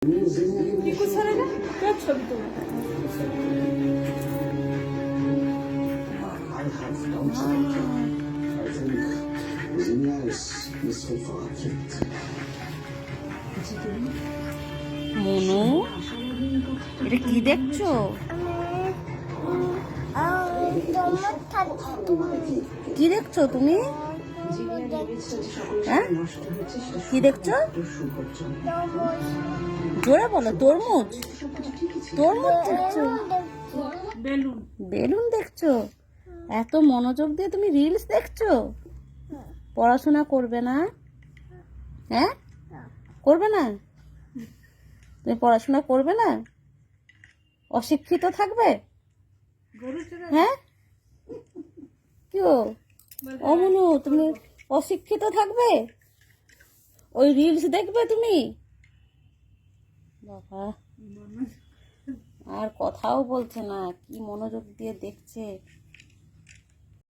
পিকু ছাড়া তোর ছবি তোলা মনু, এটা কি দেখছো? কি দেখছো তুমি? হ্যাঁ, কি দেখছো? জোরে বলো। তরমুজ? তরমুজ দেখছো? বেলুন বেলুন দেখছো? এত মনোযোগ দিয়ে তুমি রিলস দেখছো? পড়াশোনা করবে না? হ্যাঁ, করবে না? তুমি পড়াশোনা করবে না? অশিক্ষিত থাকবে? হ্যাঁ, কি ও মনু, তুমি অশিক্ষিত থাকবে? ওই রিলস দেখবে তুমি? বাবা, আর কথাও বলছে না, কি মনোযোগ দিয়ে দেখছে।